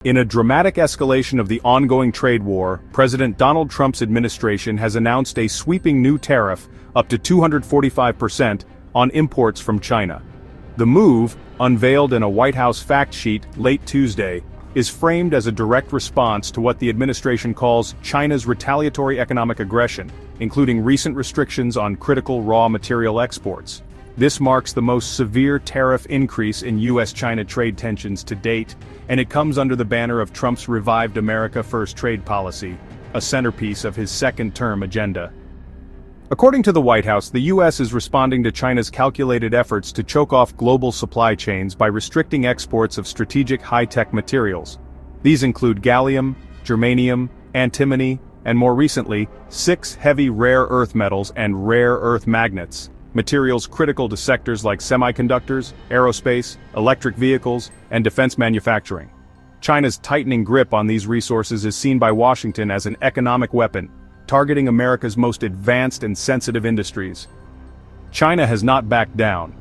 In a dramatic escalation of the ongoing trade war, President Donald Trump's administration has announced a sweeping new tariff up to 245% on imports from China. The move, unveiled in a White House fact sheet late Tuesday, is framed as a direct response to what the administration calls China's retaliatory economic aggression, including recent restrictions on critical raw material exports. This marks the most severe tariff increase in U.S.-China trade tensions to date, and it comes under the banner of Trump's revived America First trade policy, a centerpiece of his second-term agenda. According to the White House, the U.S. is responding to China's calculated efforts to choke off global supply chains by restricting exports of strategic high-tech materials. These include gallium, germanium, antimony, and more recently, 6 heavy rare earth metals and rare earth magnets, materials critical to sectors like semiconductors, aerospace, electric vehicles, and defense manufacturing. China's tightening grip on these resources is seen by Washington as an economic weapon, targeting America's most advanced and sensitive industries. China has not backed down.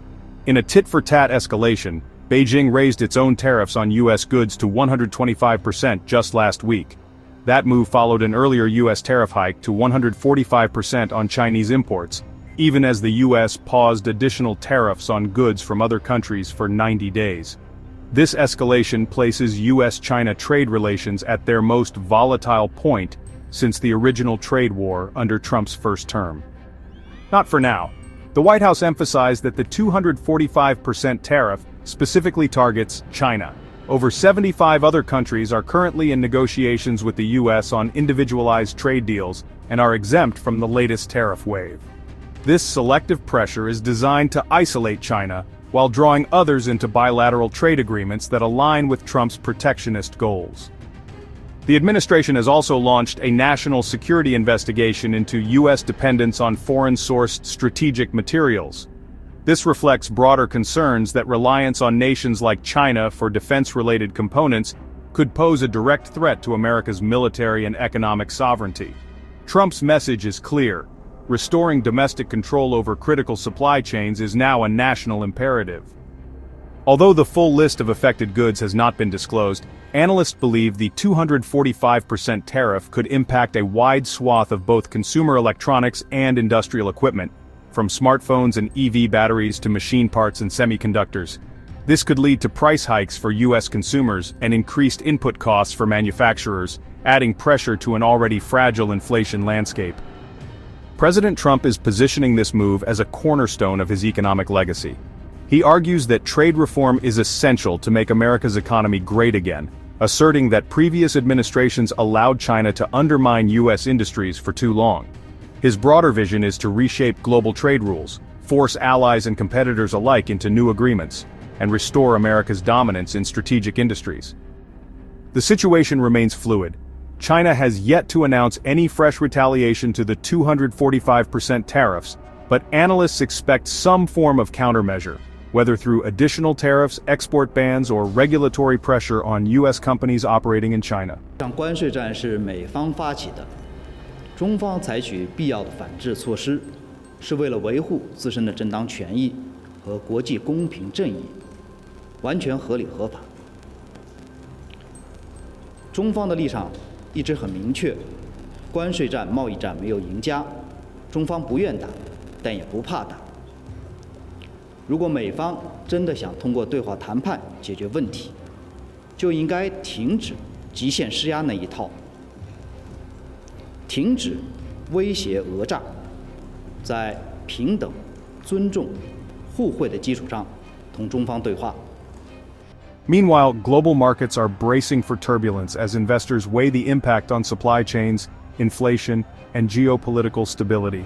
In a tit-for-tat escalation, Beijing raised its own tariffs on U.S. goods to 125% just last week. That move followed an earlier U.S. tariff hike to 145% on Chinese imports, even as the U.S. paused additional tariffs on goods from other countries for 90 days. This escalation places U.S.-China trade relations at their most volatile point since the original trade war under Trump's first term. Not for now. The White House emphasized that the 245% tariff specifically targets China. Over 75 other countries are currently in negotiations with the U.S. on individualized trade deals and are exempt from the latest tariff wave. This selective pressure is designed to isolate China while drawing others into bilateral trade agreements that align with Trump's protectionist goals. The administration has also launched a national security investigation into U.S. dependence on foreign-sourced strategic materials. This reflects broader concerns that reliance on nations like China for defense-related components could pose a direct threat to America's military and economic sovereignty. Trump's message is clear. Restoring domestic control over critical supply chains is now a national imperative. Although the full list of affected goods has not been disclosed, analysts believe the 245% tariff could impact a wide swath of both consumer electronics and industrial equipment, from smartphones and EV batteries to machine parts and semiconductors. This could lead to price hikes for U.S. consumers and increased input costs for manufacturers, adding pressure to an already fragile inflation landscape. President Trump is positioning this move as a cornerstone of his economic legacy. He argues that trade reform is essential to make America's economy great again, asserting that previous administrations allowed China to undermine U.S. industries for too long. His broader vision is to reshape global trade rules, force allies and competitors alike into new agreements, and restore America's dominance in strategic industries. The situation remains fluid. China has yet to announce any fresh retaliation to the 245% tariffs, but analysts expect some form of countermeasure, whether through additional tariffs, export bans, or regulatory pressure on U.S. companies operating in China. 关税战是美方发起的，中方采取必要的反制措施，是为了维护自身的正当权益和国际公平正义，完全合理合法。中方的立场一直很明确，关税战、贸易战没有赢家，中方不愿打，但也不怕打。如果美方真的想通过对话谈判解决问题，就应该停止极限施压那一套，停止威胁讹诈，在平等、尊重、互惠的基础上同中方对话。Meanwhile, global markets are bracing for turbulence as investors weigh the impact on supply chains, inflation, and geopolitical stability.